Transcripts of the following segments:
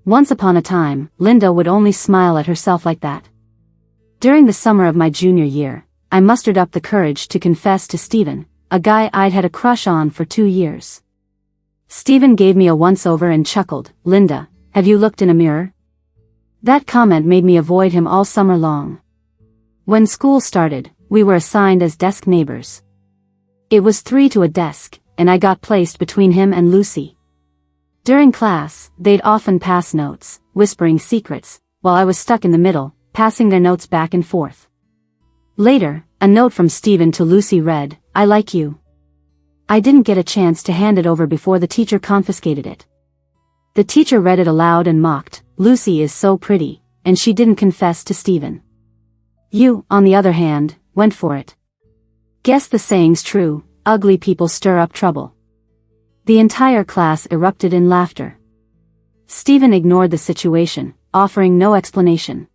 Once upon a time, Linda would only smile at herself like that. During the summer of my junior year, I mustered up the courage to confess to Stephen, a guy I'd had a crush on for 2 years. Stephen gave me a once-over and chuckled, "Linda, have you looked in a mirror?" That comment made me avoid him all summer long. When school started, we were assigned as desk neighbors. It was 3 to a desk, and I got placed between him and Lucy. During class, they'd often pass notes, whispering secrets, while I was stuck in the middle, passing their notes back and forth. Later, a note from Stephen to Lucy read, "I like you." I didn't get a chance to hand it over before the teacher confiscated it. The teacher read it aloud and mocked, "Lucy is so pretty," and she didn't confess to Stephen. You, on the other hand, went for it. Guess the saying's true, ugly people stir up trouble. The entire class erupted in laughter. Stephen ignored the situation, offering no explanation.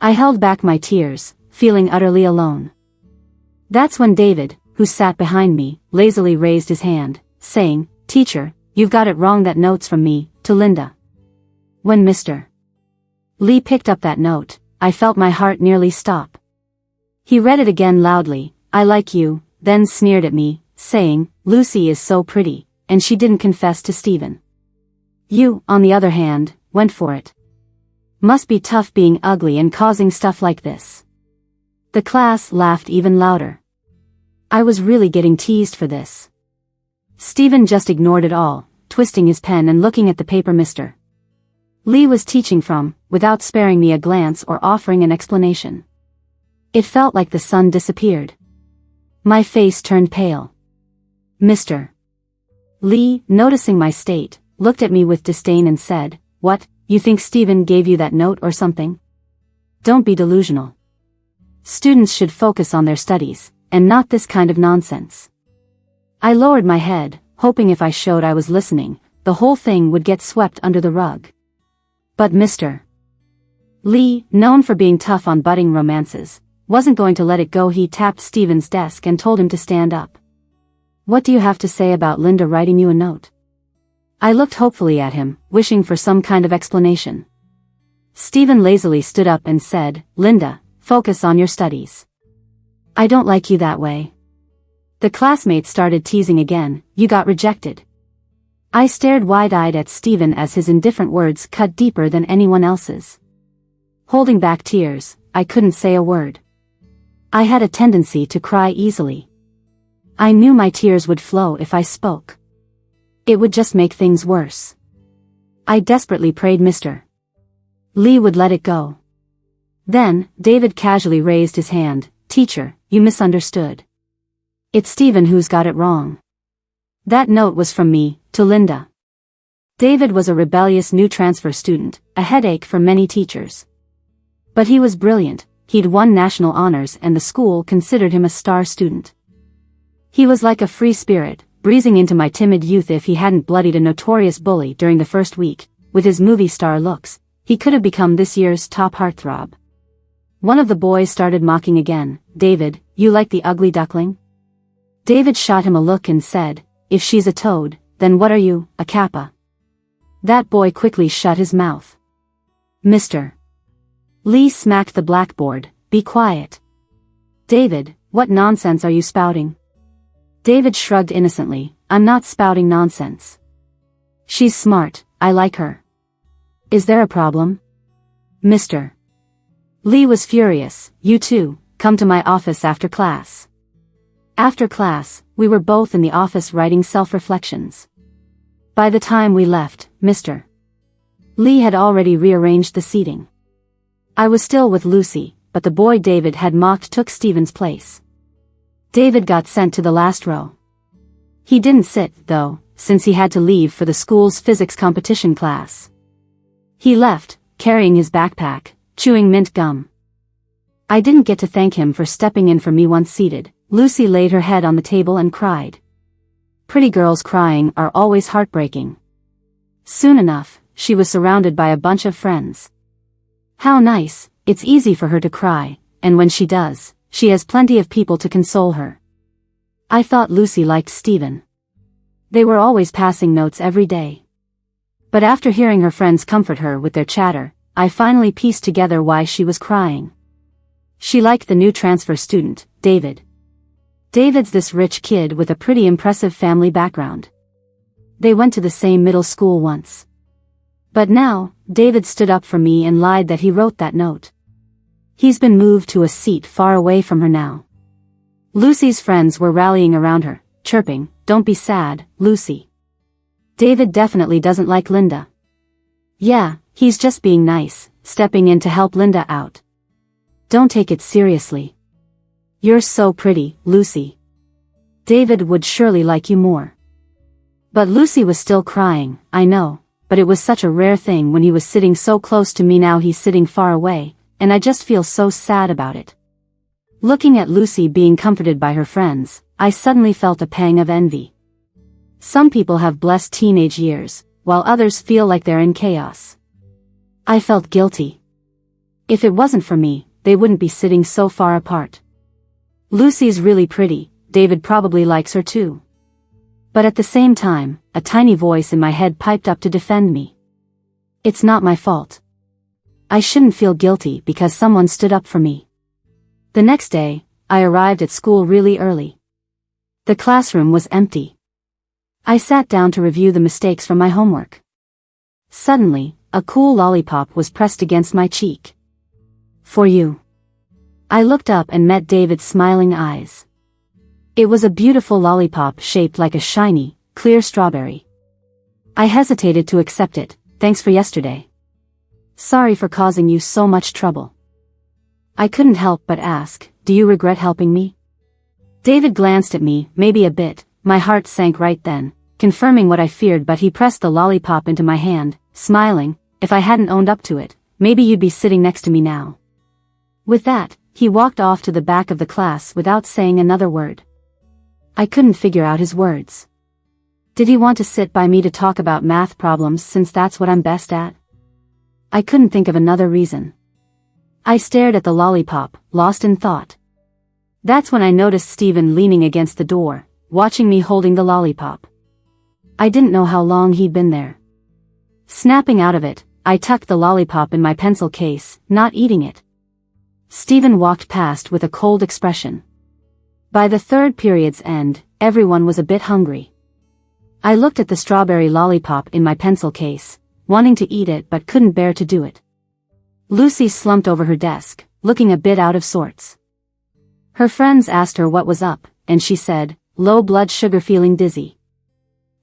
I held back my tears, feeling utterly alone. That's when David, who sat behind me, lazily raised his hand, saying, "Teacher, you've got it wrong. That note's from me, to Linda." When Mr. Lee picked up that note, I felt my heart nearly stop. He read it again loudly, "I like you," then sneered at me, saying, "Lucy is so pretty," and she didn't confess to Stephen. You, on the other hand, went for it. Must be tough being ugly and causing stuff like this. The class laughed even louder. I was really getting teased for this. Stephen just ignored it all, twisting his pen and looking at the paper Mr. Lee was teaching from, without sparing me a glance or offering an explanation. It felt like the sun disappeared. My face turned pale. Mr. Lee, noticing my state, looked at me with disdain and said, "What, you think Stephen gave you that note or something? Don't be delusional. Students should focus on their studies, and not this kind of nonsense." I lowered my head, hoping if I showed I was listening, the whole thing would get swept under the rug. But Mr. Lee, known for being tough on budding romances, wasn't going to let it go. He tapped Stephen's desk and told him to stand up. "What do you have to say about Linda writing you a note?" I looked hopefully at him, wishing for some kind of explanation. Stephen lazily stood up and said, "Linda, focus on your studies. I don't like you that way." The classmates started teasing again, "You got rejected." I stared wide-eyed at Stephen as his indifferent words cut deeper than anyone else's. Holding back tears, I couldn't say a word. I had a tendency to cry easily. I knew my tears would flow if I spoke. It would just make things worse. I desperately prayed Mr. Lee would let it go. Then, David casually raised his hand, "Teacher, you misunderstood. It's Stephen who's got it wrong. That note was from me, to Linda." David was a rebellious new transfer student, a headache for many teachers. But he was brilliant. He'd won national honors and the school considered him a star student. He was like a free spirit, breezing into my timid youth. If he hadn't bloodied a notorious bully during the first week, with his movie star looks, he could have become this year's top heartthrob. One of the boys started mocking again, "David, you like the ugly duckling?" David shot him a look and said, "If she's a toad, then what are you, a kappa?" That boy quickly shut his mouth. Mr. Lee smacked the blackboard, "Be quiet. David, what nonsense are you spouting?" David shrugged innocently, "I'm not spouting nonsense. She's smart, I like her. Is there a problem?" Mr. Lee was furious, "You two, come to my office after class." After class, we were both in the office writing self-reflections. By the time we left, Mr. Lee had already rearranged the seating. I was still with Lucy, but the boy David had mocked took Stephen's place. David got sent to the last row. He didn't sit, though, since he had to leave for the school's physics competition class. He left, carrying his backpack, chewing mint gum. I didn't get to thank him for stepping in for me. Once seated, Lucy laid her head on the table and cried. Pretty girls crying are always heartbreaking. Soon enough, she was surrounded by a bunch of friends. How nice, it's easy for her to cry, and when she does, she has plenty of people to console her. I thought Lucy liked Stephen. They were always passing notes every day. But after hearing her friends comfort her with their chatter, I finally pieced together why she was crying. She liked the new transfer student, David. David's this rich kid with a pretty impressive family background. They went to the same middle school once. But now, David stood up for me and lied that he wrote that note. He's been moved to a seat far away from her now. Lucy's friends were rallying around her, chirping, "Don't be sad, Lucy. David definitely doesn't like Linda. Yeah, he's just being nice, stepping in to help Linda out. Don't take it seriously. You're so pretty, Lucy. David would surely like you more." But Lucy was still crying, I know, but it was such a rare thing when he was sitting so close to me. Now he's sitting far away, and I just feel so sad about it. Looking at Lucy being comforted by her friends, I suddenly felt a pang of envy. Some people have blessed teenage years, while others feel like they're in chaos. I felt guilty. If it wasn't for me, they wouldn't be sitting so far apart. Lucy's really pretty, David probably likes her too. But at the same time, a tiny voice in my head piped up to defend me. It's not my fault. I shouldn't feel guilty because someone stood up for me. The next day, I arrived at school really early. The classroom was empty. I sat down to review the mistakes from my homework. Suddenly, a cool lollipop was pressed against my cheek. "For you." I looked up and met David's smiling eyes. It was a beautiful lollipop shaped like a shiny, clear strawberry. I hesitated to accept it. "Thanks for yesterday. Sorry for causing you so much trouble." I couldn't help but ask, "Do you regret helping me?" David glanced at me, maybe a bit. My heart sank right then, confirming what I feared, but he pressed the lollipop into my hand, smiling. "If I hadn't owned up to it, maybe you'd be sitting next to me now." With that, he walked off to the back of the class without saying another word. I couldn't figure out his words. Did he want to sit by me to talk about math problems since that's what I'm best at? I couldn't think of another reason. I stared at the lollipop, lost in thought. That's when I noticed Stephen leaning against the door, watching me holding the lollipop. I didn't know how long he'd been there. Snapping out of it, I tucked the lollipop in my pencil case, not eating it. Stephen walked past with a cold expression. By the third period's end, everyone was a bit hungry. I looked at the strawberry lollipop in my pencil case, wanting to eat it but couldn't bear to do it. Lucy slumped over her desk, looking a bit out of sorts. Her friends asked her what was up, and she said, "Low blood sugar, feeling dizzy."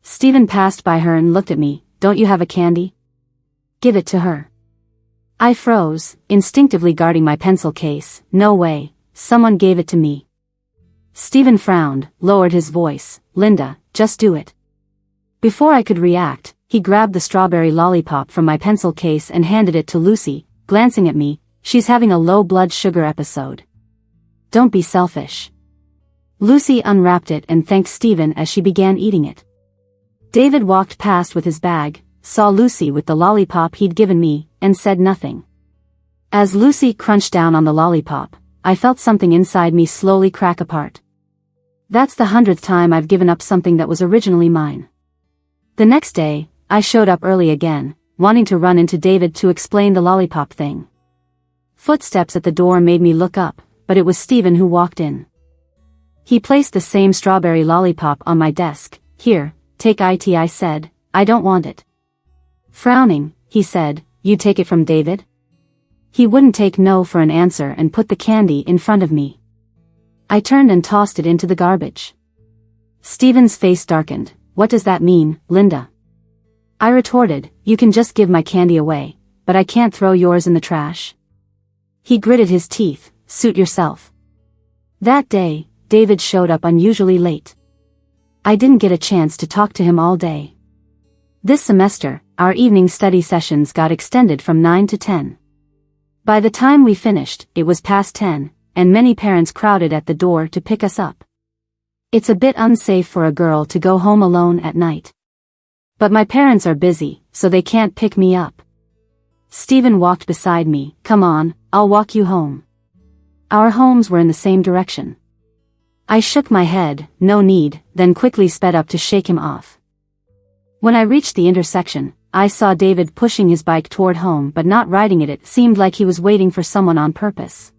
Stephen passed by her and looked at me. "Don't you have a candy? Give it to her." I froze, instinctively guarding my pencil case. "No way, someone gave it to me." Stephen frowned, lowered his voice. "Linda, just do it." Before I could react, he grabbed the strawberry lollipop from my pencil case and handed it to Lucy, glancing at me. "She's having a low blood sugar episode. Don't be selfish." Lucy unwrapped it and thanked Stephen as she began eating it. David walked past with his bag, saw Lucy with the lollipop he'd given me, and said nothing. As Lucy crunched down on the lollipop, I felt something inside me slowly crack apart. That's the 100th time I've given up something that was originally mine. The next day, I showed up early again, wanting to run into David to explain the lollipop thing. Footsteps at the door made me look up, but it was Stephen who walked in. He placed the same strawberry lollipop on my desk. "Here, take it," I said. "I don't want it." Frowning, he said, "You take it from David?" He wouldn't take no for an answer and put the candy in front of me. I turned and tossed it into the garbage. Stephen's face darkened. "What does that mean, Linda?" I retorted, "You can just give my candy away, but I can't throw yours in the trash." He gritted his teeth. "Suit yourself." That day, David showed up unusually late. I didn't get a chance to talk to him all day. This semester, our evening study sessions got extended from 9 to 10. By the time we finished, it was past 10, and many parents crowded at the door to pick us up. It's a bit unsafe for a girl to go home alone at night. But my parents are busy, so they can't pick me up. Stephen walked beside me. "Come on, I'll walk you home." Our homes were in the same direction. I shook my head, "No need," then quickly sped up to shake him off. When I reached the intersection, I saw David pushing his bike toward home but not riding it. It seemed like he was waiting for someone on purpose.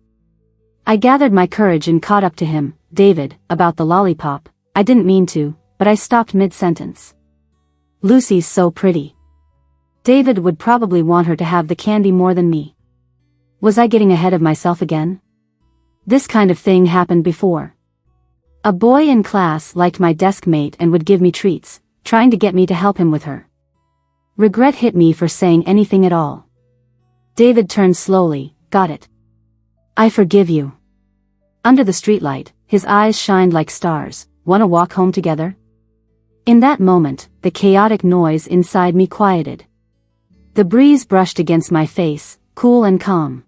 I gathered my courage and caught up to him. David, about the lollipop, I didn't mean to, but I stopped mid-sentence. Lucy's so pretty. David would probably want her to have the candy more than me. Was I getting ahead of myself again? This kind of thing happened before. A boy in class liked my desk mate and would give me treats, trying to get me to help him with her. Regret hit me for saying anything at all. David turned slowly. Got it. I forgive you. Under the streetlight, his eyes shined like stars. Wanna walk home together? In that moment, the chaotic noise inside me quieted. The breeze brushed against my face, cool and calm.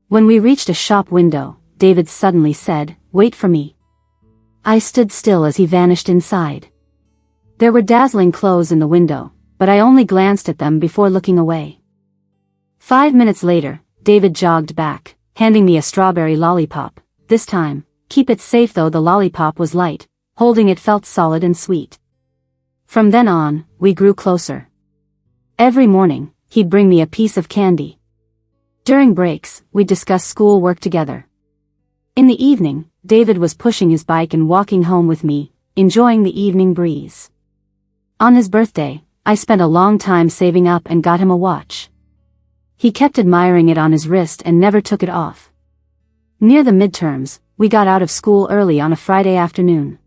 When we reached a shop window, David suddenly said, "Wait for me." I stood still as he vanished inside. There were dazzling clothes in the window, but I only glanced at them before looking away. 5 minutes later, David jogged back, handing me a strawberry lollipop. This time, keep it safe though. The lollipop was light, holding it felt solid and sweet. From then on, we grew closer. Every morning, he'd bring me a piece of candy. During breaks, we'd discuss school work together. In the evening, David was pushing his bike and walking home with me, enjoying the evening breeze. On his birthday, I spent a long time saving up and got him a watch. He kept admiring it on his wrist and never took it off. Near the midterms, we got out of school early on a Friday afternoon.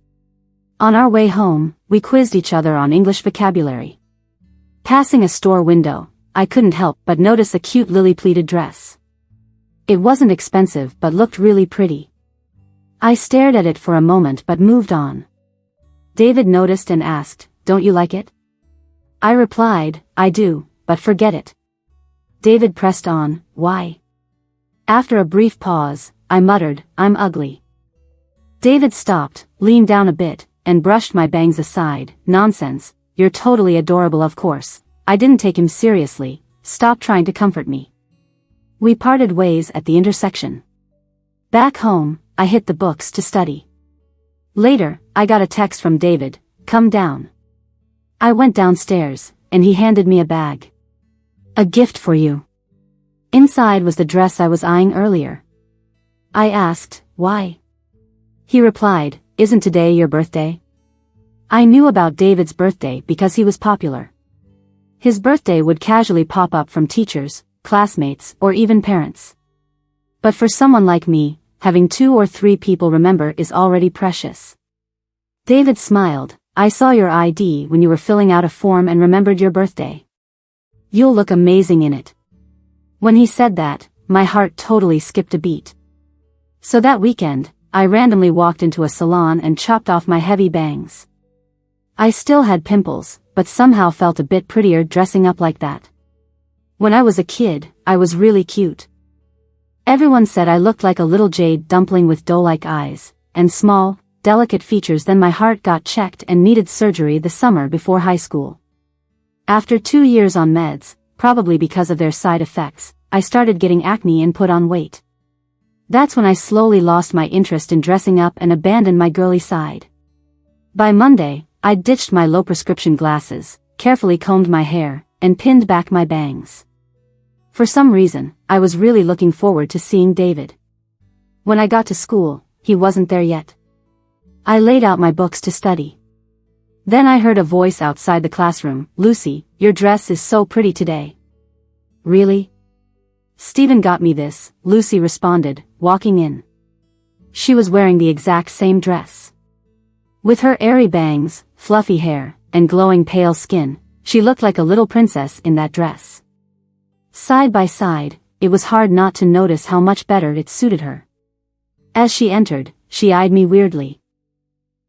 On our way home, we quizzed each other on English vocabulary. Passing a store window, I couldn't help but notice a cute lily-pleated dress. It wasn't expensive but looked really pretty. I stared at it for a moment but moved on. David noticed and asked, "Don't you like it?" I replied, "I do, but forget it." David pressed on, "Why?" After a brief pause, I muttered, "I'm ugly." David stopped, leaned down a bit, and brushed my bangs aside. "Nonsense, you're totally adorable." Of course, I didn't take him seriously. Stop trying to comfort me. We parted ways at the intersection. Back home, I hit the books to study. Later, I got a text from David, "Come down." I went downstairs, and he handed me a bag. "A gift for you." Inside was the dress I was eyeing earlier. I asked, "Why?" He replied, "Isn't today your birthday?" I knew about David's birthday because he was popular. His birthday would casually pop up from teachers, classmates, or even parents. But for someone like me, having 2 or 3 people remember is already precious. David smiled. "I saw your ID when you were filling out a form and remembered your birthday. You'll look amazing in it." When he said that, my heart totally skipped a beat. So that weekend, I randomly walked into a salon and chopped off my heavy bangs. I still had pimples, but somehow felt a bit prettier dressing up like that. When I was a kid, I was really cute. Everyone said I looked like a little jade dumpling with doe-like eyes, and small, delicate features. Then my heart got checked and needed surgery the summer before high school. After 2 years on meds, probably because of their side effects, I started getting acne and put on weight. That's when I slowly lost my interest in dressing up and abandoned my girly side. By Monday, I'd ditched my low prescription glasses, carefully combed my hair, and pinned back my bangs. For some reason, I was really looking forward to seeing David. When I got to school, he wasn't there yet. I laid out my books to study. Then I heard a voice outside the classroom, "Lucy, your dress is so pretty today." "Really?" "Stephen got me this," Lucy responded, walking in. She was wearing the exact same dress. With her airy bangs, fluffy hair, and glowing pale skin, she looked like a little princess in that dress. Side by side, it was hard not to notice how much better it suited her. As she entered, she eyed me weirdly.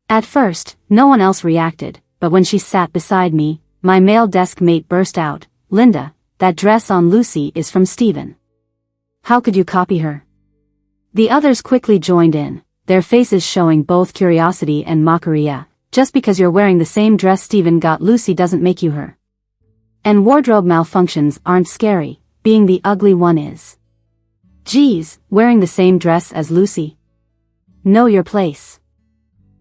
At first, no one else reacted, but when she sat beside me, my male desk mate burst out, "Linda, that dress on Lucy is from Stephen. How could you copy her?" The others quickly joined in, their faces showing both curiosity and mockery. "Yeah, just because you're wearing the same dress Stephen got Lucy doesn't make you her. And wardrobe malfunctions aren't scary, being the ugly one is. Geez, wearing the same dress as Lucy? Know your place.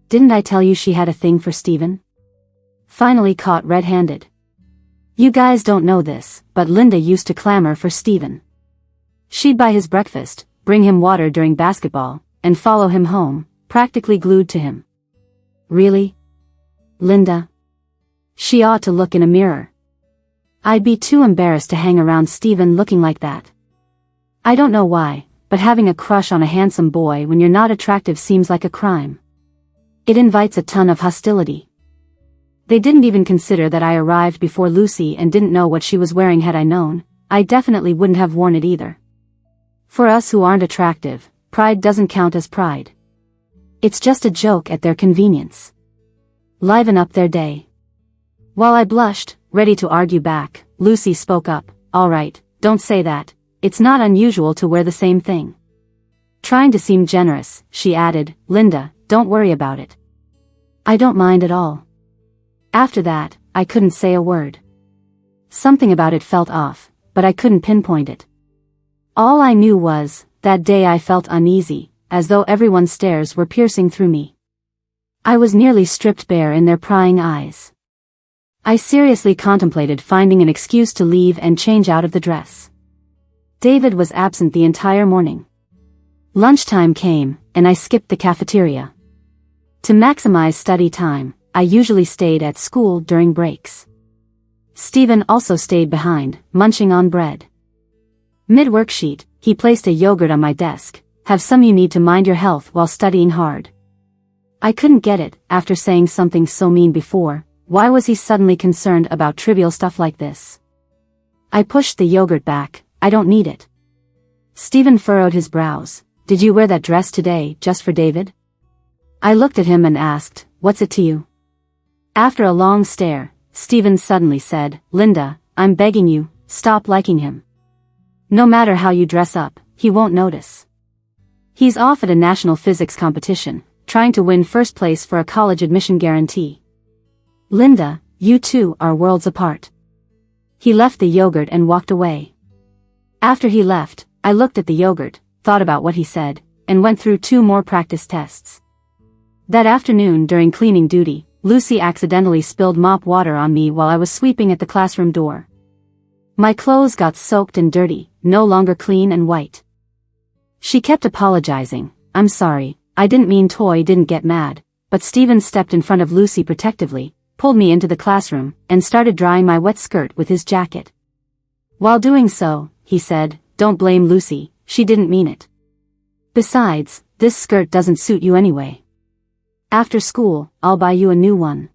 Didn't I tell you she had a thing for Stephen?" Finally caught red-handed. You guys don't know this, but Linda used to clamor for Steven. She'd buy his breakfast, bring him water during basketball, and follow him home, practically glued to him. Really? Linda? She ought to look in a mirror. I'd be too embarrassed to hang around Steven looking like that. I don't know why, but having a crush on a handsome boy when you're not attractive seems like a crime. It invites a ton of hostility. They didn't even consider that I arrived before Lucy and didn't know what she was wearing. Had I known, I definitely wouldn't have worn it either. For us who aren't attractive, pride doesn't count as pride. It's just a joke at their convenience. Liven up their day. While I blushed, ready to argue back, Lucy spoke up. All right, don't say that. It's not unusual to wear the same thing. Trying to seem generous, she added, Linda, don't worry about it. I don't mind at all. After that, I couldn't say a word. Something about it felt off, but I couldn't pinpoint it. All I knew was, that day I felt uneasy, as though everyone's stares were piercing through me. I was nearly stripped bare in their prying eyes. I seriously contemplated finding an excuse to leave and change out of the dress. David was absent the entire morning. Lunchtime came, and I skipped the cafeteria. To maximize study time, I usually stayed at school during breaks. Steven also stayed behind, munching on bread. Mid-worksheet, he placed a yogurt on my desk. Have some. You need to mind your health while studying hard. I couldn't get it. After saying something so mean before, why was he suddenly concerned about trivial stuff like this? I pushed the yogurt back. I don't need it. Steven furrowed his brows. Did you wear that dress today just for David? I looked at him and asked, what's it to you? After a long stare, Steven suddenly said, Linda, I'm begging you, stop liking him. No matter how you dress up, he won't notice. He's off at a national physics competition, trying to win first place for a college admission guarantee. Linda, you two are worlds apart. He left the yogurt and walked away. After he left, I looked at the yogurt, thought about what he said, and went through 2 more practice tests. That afternoon during cleaning duty, Lucy accidentally spilled mop water on me while I was sweeping at the classroom door. My clothes got soaked and dirty, no longer clean and white. She kept apologizing. I'm sorry, I didn't mean. Toy didn't get mad, but Steven stepped in front of Lucy protectively, pulled me into the classroom, and started drying my wet skirt with his jacket. While doing so, he said, don't blame Lucy, she didn't mean it. Besides, this skirt doesn't suit you anyway. After school, I'll buy you a new one.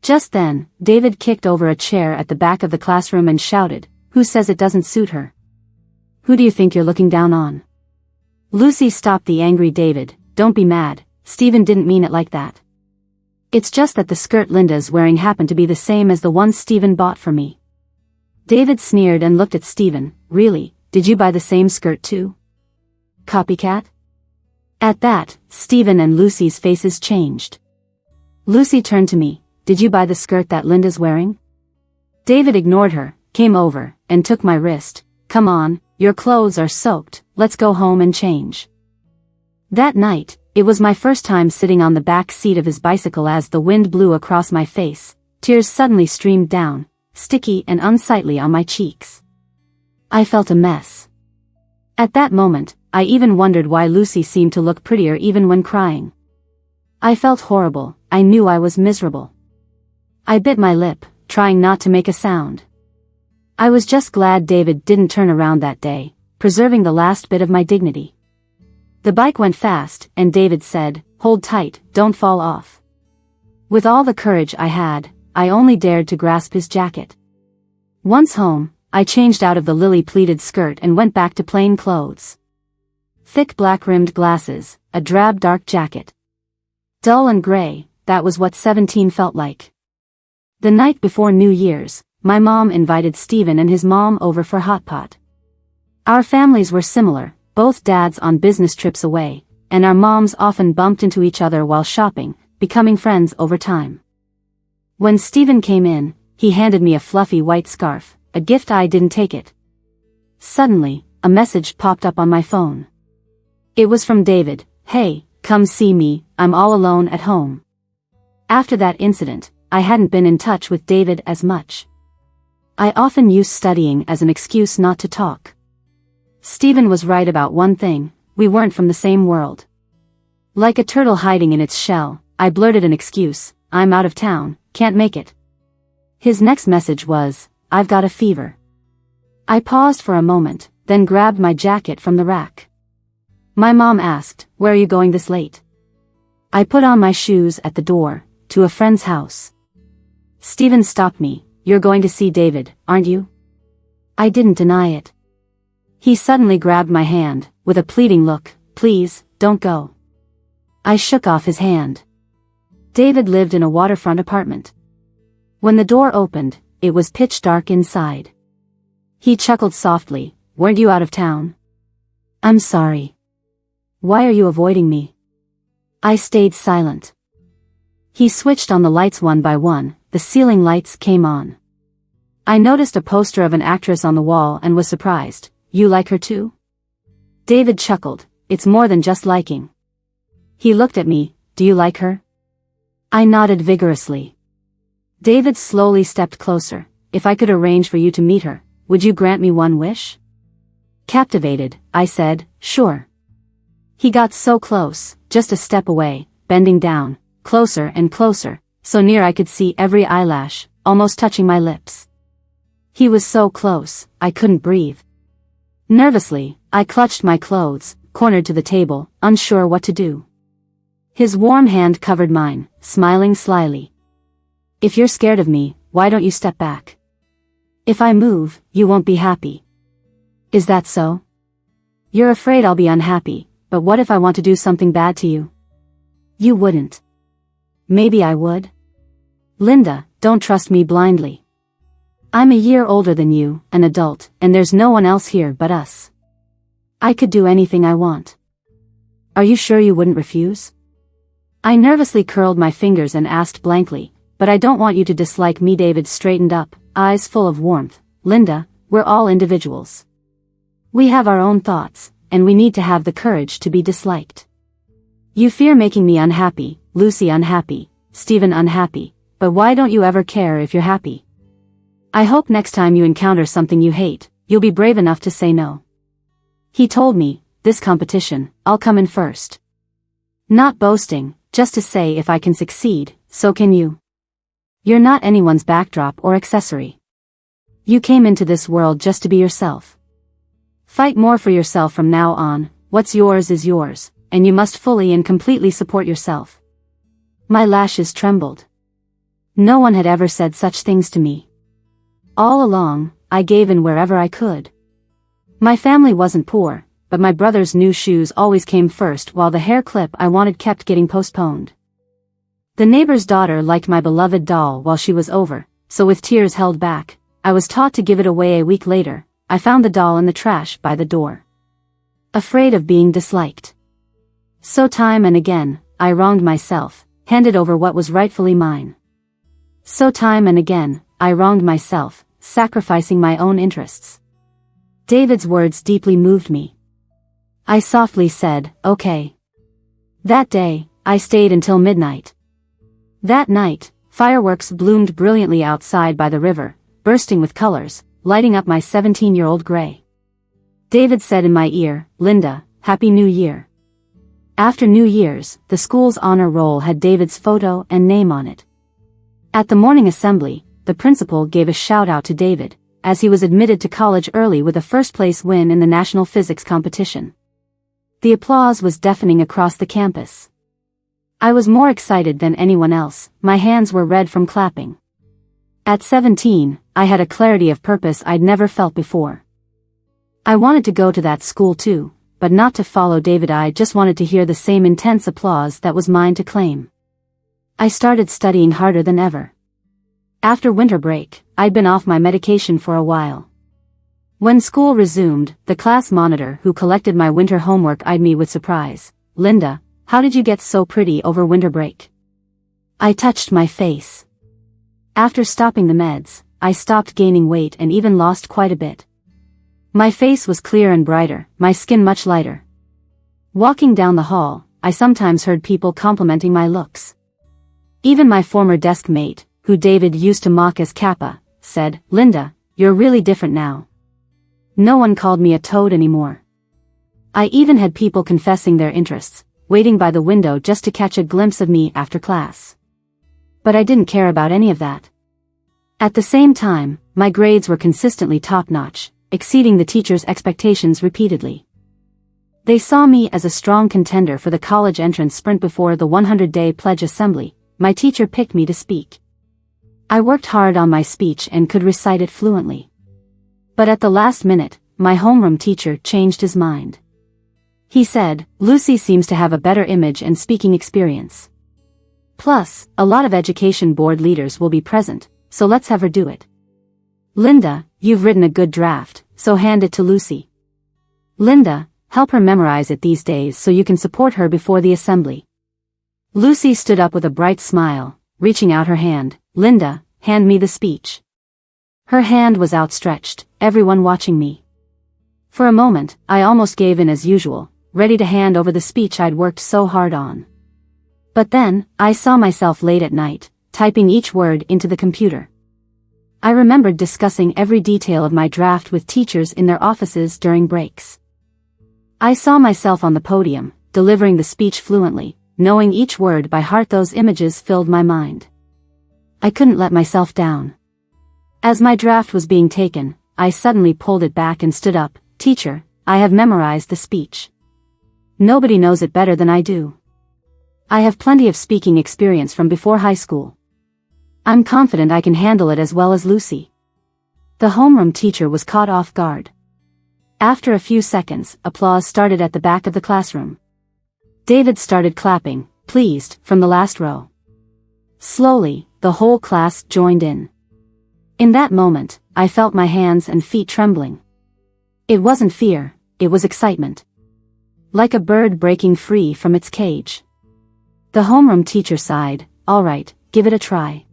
Just then, David kicked over a chair at the back of the classroom and shouted, who says it doesn't suit her? Who do you think you're looking down on? Lucy stopped the angry David. Don't be mad, Steven didn't mean it like that. It's just that the skirt Linda's wearing happened to be the same as the one Steven bought for me. David sneered and looked at Steven. Really, did you buy the same skirt too? Copycat? At that, Steven and Lucy's faces changed. Lucy turned to me. Did you buy the skirt that Linda's wearing? David ignored her, came over, and took my wrist. Come on, your clothes are soaked, let's go home and change. That night, it was my first time sitting on the back seat of his bicycle as the wind blew across my face. Tears suddenly streamed down, sticky and unsightly on my cheeks. I felt a mess. At that moment, I even wondered why Lucy seemed to look prettier even when crying. I felt horrible. I knew I was miserable. I bit my lip, trying not to make a sound. I was just glad David didn't turn around that day, preserving the last bit of my dignity. The bike went fast, and David said, hold tight, don't fall off. With all the courage I had, I only dared to grasp his jacket. Once home, I changed out of the lily-pleated skirt and went back to plain clothes. Thick black-rimmed glasses, a drab dark jacket. Dull and gray, that was what 17 felt like. The night before New Year's, my mom invited Steven and his mom over for hot pot. Our families were similar, both dads on business trips away, and our moms often bumped into each other while shopping, becoming friends over time. When Steven came in, he handed me a fluffy white scarf, a gift. I didn't take it. Suddenly, a message popped up on my phone. It was from David. Hey, come see me, I'm all alone at home. After that incident, I hadn't been in touch with David as much. I often used studying as an excuse not to talk. Stephen was right about one thing, we weren't from the same world. Like a turtle hiding in its shell, I blurted an excuse, I'm out of town, can't make it. His next message was, I've got a fever. I paused for a moment, then grabbed my jacket from the rack. My mom asked, where are you going this late? I put on my shoes at the door, to a friend's house. Stephen stopped me, you're going to see David, aren't you? I didn't deny it. He suddenly grabbed my hand, with a pleading look, please, don't go. I shook off his hand. David lived in a waterfront apartment. When the door opened, it was pitch dark inside. He chuckled softly, weren't you out of town? I'm sorry. Why are you avoiding me? I stayed silent. He switched on the lights one by one, the ceiling lights came on. I noticed a poster of an actress on the wall and was surprised. You like her too? David chuckled, it's more than just liking. He looked at me, do you like her? I nodded vigorously. David slowly stepped closer, if I could arrange for you to meet her, would you grant me one wish? Captivated, I said, sure. He got so close, just a step away, bending down, closer and closer, so near I could see every eyelash, almost touching my lips. He was so close, I couldn't breathe. Nervously, I clutched my clothes, cornered to the table, unsure what to do. His warm hand covered mine, smiling slyly. If you're scared of me, why don't you step back? If I move, you won't be happy. Is that so? You're afraid I'll be unhappy, but what if I want to do something bad to you? You wouldn't. Maybe I would. Linda, don't trust me blindly. I'm a year older than you, an adult, and there's no one else here but us. I could do anything I want. Are you sure you wouldn't refuse? I nervously curled my fingers and asked blankly, but I don't want you to dislike me. David straightened up, eyes full of warmth. Linda, we're all individuals. We have our own thoughts, and we need to have the courage to be disliked. You fear making me unhappy, Lucy unhappy, Stephen unhappy, but why don't you ever care if you're happy? I hope next time you encounter something you hate, you'll be brave enough to say no. He told me, this competition, I'll come in first. Not boasting, just to say if I can succeed, so can you. You're not anyone's backdrop or accessory. You came into this world just to be yourself. Fight more for yourself from now on, what's yours is yours, and you must fully and completely support yourself. My lashes trembled. No one had ever said such things to me. All along, I gave in wherever I could. My family wasn't poor, but my brother's new shoes always came first while the hair clip I wanted kept getting postponed. The neighbor's daughter liked my beloved doll while she was over, so with tears held back, I was taught to give it away. A week later, I found the doll in the trash by the door. Afraid of being disliked. So time and again, I wronged myself, handed over what was rightfully mine. So time and again, I wronged myself, sacrificing my own interests. David's words deeply moved me. I softly said, okay. That day, I stayed until midnight. That night, fireworks bloomed brilliantly outside by the river, bursting with colors, lighting up my 17-year-old gray. David said in my ear, Linda, Happy New Year. After New Year's, the school's honor roll had David's photo and name on it. At the morning assembly, the principal gave a shout-out to David, as he was admitted to college early with a first-place win in the national physics competition. The applause was deafening across the campus. I was more excited than anyone else, my hands were red from clapping. At 17, I had a clarity of purpose I'd never felt before. I wanted to go to that school too, but not to follow David. I just wanted to hear the same intense applause that was mine to claim. I started studying harder than ever. After winter break, I'd been off my medication for a while. When school resumed, the class monitor who collected my winter homework eyed me with surprise. Linda, how did you get so pretty over winter break? I touched my face. After stopping the meds, I stopped gaining weight and even lost quite a bit. My face was clear and brighter, my skin much lighter. Walking down the hall, I sometimes heard people complimenting my looks. Even my former desk mate, who David used to mock as Kappa, said, Linda, you're really different now. No one called me a toad anymore. I even had people confessing their interests, waiting by the window just to catch a glimpse of me after class. But I didn't care about any of that. At the same time, my grades were consistently top-notch, exceeding the teachers' expectations repeatedly. They saw me as a strong contender for the college entrance sprint before the 100-day pledge assembly. My teacher picked me to speak. I worked hard on my speech and could recite it fluently. But at the last minute, my homeroom teacher changed his mind. He said, "Lucy seems to have a better image and speaking experience. Plus, a lot of education board leaders will be present, so let's have her do it. Linda, you've written a good draft, so hand it to Lucy. Linda, help her memorize it these days so you can support her before the assembly." Lucy stood up with a bright smile, reaching out her hand. "Linda, hand me the speech." Her hand was outstretched, everyone watching me. For a moment, I almost gave in as usual, ready to hand over the speech I'd worked so hard on. But then, I saw myself late at night, typing each word into the computer. I remembered discussing every detail of my draft with teachers in their offices during breaks. I saw myself on the podium, delivering the speech fluently, knowing each word by heart. Those images filled my mind. I couldn't let myself down. As my draft was being taken, I suddenly pulled it back and stood up. "Teacher, I have memorized the speech. Nobody knows it better than I do. I have plenty of speaking experience from before high school. I'm confident I can handle it as well as Lucy." The homeroom teacher was caught off guard. After a few seconds, applause started at the back of the classroom. David started clapping, pleased, from the last row. Slowly, the whole class joined in. In that moment, I felt my hands and feet trembling. It wasn't fear, it was excitement. Like a bird breaking free from its cage. The homeroom teacher sighed, "All right, give it a try."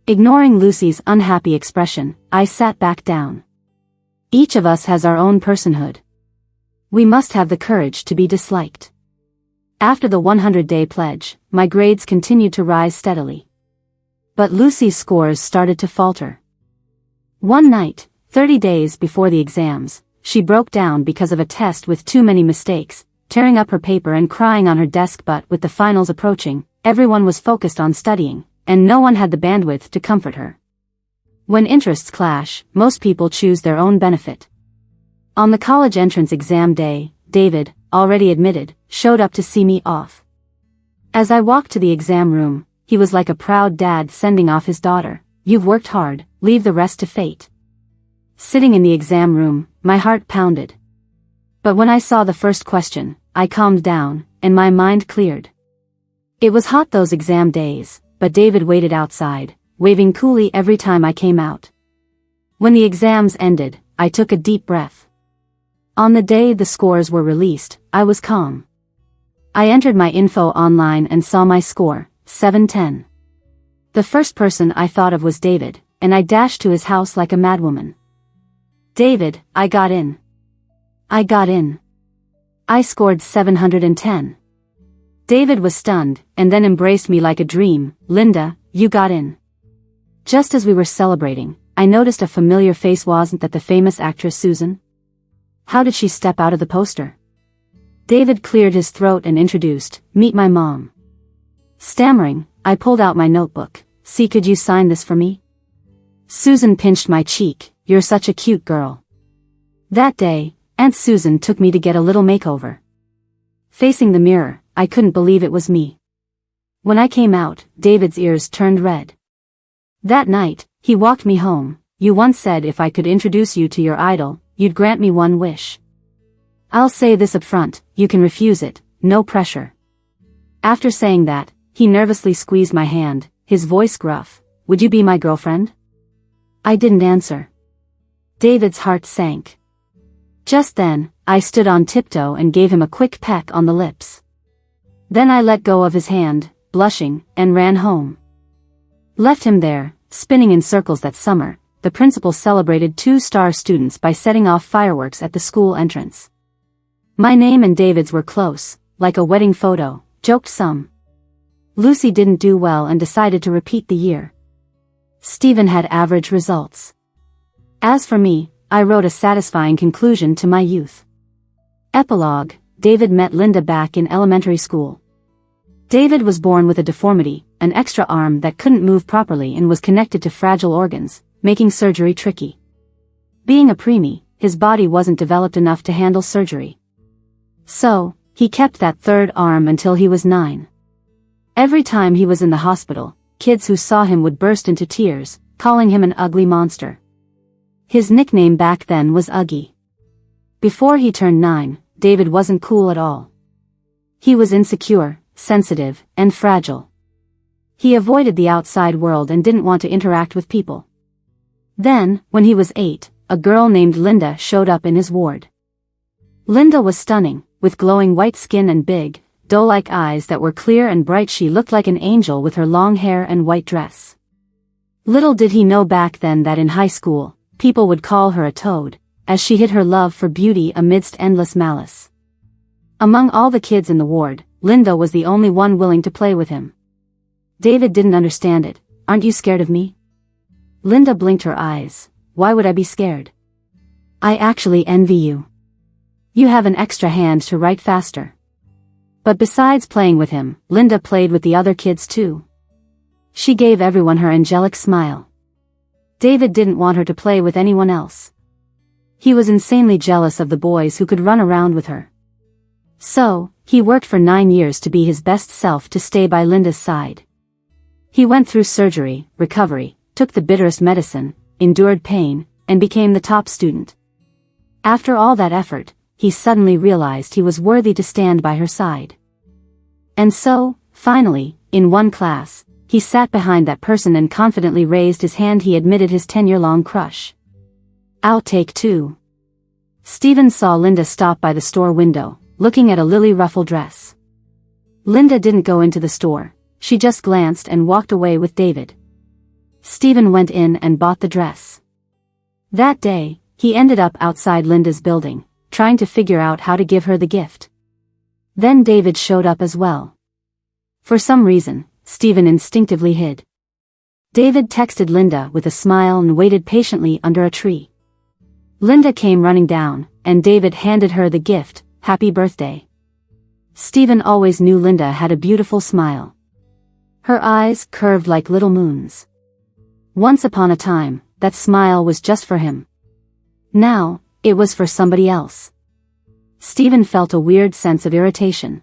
Ignoring Lucy's unhappy expression, I sat back down. Each of us has our own personhood. We must have the courage to be disliked. After the 100-day pledge, my grades continued to rise steadily. But Lucy's scores started to falter. One night, 30 days before the exams, she broke down because of a test with too many mistakes, tearing up her paper and crying on her desk. But with the finals approaching, everyone was focused on studying, and no one had the bandwidth to comfort her. When interests clash, most people choose their own benefit. On the college entrance exam day, David, already admitted, showed up to see me off. As I walked to the exam room, he was like a proud dad sending off his daughter. "You've worked hard, leave the rest to fate." Sitting in the exam room, my heart pounded. But when I saw the first question, I calmed down, and my mind cleared. It was hot those exam days, but David waited outside, waving coolly every time I came out. When the exams ended, I took a deep breath. On the day the scores were released, I was calm. I entered my info online and saw my score, 710. The first person I thought of was David, and I dashed to his house like a madwoman. "David, I got in. I got in. I scored 710. David was stunned, and then embraced me like a dream. "Linda, you got in." Just as we were celebrating, I noticed a familiar face. Wasn't that the famous actress Susan? How did she step out of the poster? David cleared his throat and introduced, "Meet my mom." Stammering, I pulled out my notebook. "See, could you sign this for me?" Susan pinched my cheek. "You're such a cute girl." That day, Aunt Susan took me to get a little makeover. Facing the mirror, I couldn't believe it was me. When I came out, David's ears turned red. That night, he walked me home. "You once said if I could introduce you to your idol, you'd grant me one wish. I'll say this up front, you can refuse it, no pressure." After saying that, he nervously squeezed my hand, his voice gruff. "Would you be my girlfriend?" I didn't answer. David's heart sank. Just then, I stood on tiptoe and gave him a quick peck on the lips. Then I let go of his hand, blushing, and ran home. Left him there, spinning in circles. That summer, the principal celebrated 2-star students by setting off fireworks at the school entrance. My name and David's were close, like a wedding photo, joked some. Lucy didn't do well and decided to repeat the year. Stephen had average results. As for me, I wrote a satisfying conclusion to my youth. Epilogue: David met Linda back in elementary school. David was born with a deformity, an extra arm that couldn't move properly and was connected to fragile organs, making surgery tricky. Being a preemie, his body wasn't developed enough to handle surgery. So, he kept that third arm until he was 9. Every time he was in the hospital, kids who saw him would burst into tears, calling him an ugly monster. His nickname back then was Uggy. Before he turned 9, David wasn't cool at all. He was insecure, sensitive, and fragile. He avoided the outside world and didn't want to interact with people. Then, when he was 8, a girl named Linda showed up in his ward. Linda was stunning, with glowing white skin and big, doe-like eyes that were clear and bright. She looked like an angel with her long hair and white dress. Little did he know back then that in high school, people would call her a toad, as she hid her love for beauty amidst endless malice. Among all the kids in the ward, Linda was the only one willing to play with him. David didn't understand it. "Aren't you scared of me?" Linda blinked her eyes. "Why would I be scared? I actually envy you. You have an extra hand to write faster." But besides playing with him, Linda played with the other kids too. She gave everyone her angelic smile. David didn't want her to play with anyone else. He was insanely jealous of the boys who could run around with her. So, he worked for 9 years to be his best self to stay by Linda's side. He went through surgery, recovery, took the bitterest medicine, endured pain, and became the top student. After all that effort, he suddenly realized he was worthy to stand by her side. And so, finally, in one class, he sat behind that person and confidently raised his hand. He admitted his 10-year-long crush. Outtake 2. Stephen saw Linda stop by the store window, looking at a lily ruffle dress. Linda didn't go into the store, she just glanced and walked away with David. Stephen went in and bought the dress. That day, he ended up outside Linda's building, trying to figure out how to give her the gift. Then David showed up as well. For some reason, Stephen instinctively hid. David texted Linda with a smile and waited patiently under a tree. Linda came running down, and David handed her the gift. "Happy birthday." Stephen always knew Linda had a beautiful smile. Her eyes curved like little moons. Once upon a time, that smile was just for him. Now, it was for somebody else. Stephen felt a weird sense of irritation.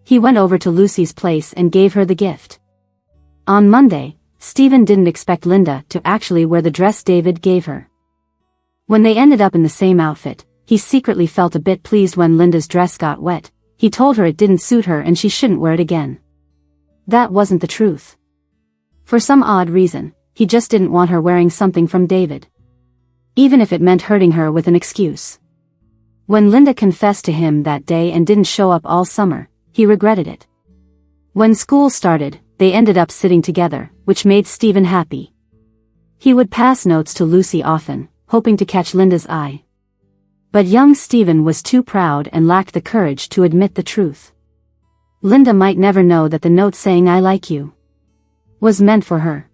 He went over to Lucy's place and gave her the gift. On Monday, Stephen didn't expect Linda to actually wear the dress David gave her. When they ended up in the same outfit, he secretly felt a bit pleased. When Linda's dress got wet, he told her it didn't suit her and she shouldn't wear it again. That wasn't the truth. For some odd reason, he just didn't want her wearing something from David. Even if it meant hurting her with an excuse. When Linda confessed to him that day and didn't show up all summer, he regretted it. When school started, they ended up sitting together, which made Stephen happy. He would pass notes to Lucy often, hoping to catch Linda's eye. But young Stephen was too proud and lacked the courage to admit the truth. Linda might never know that the note saying "I like you" was meant for her.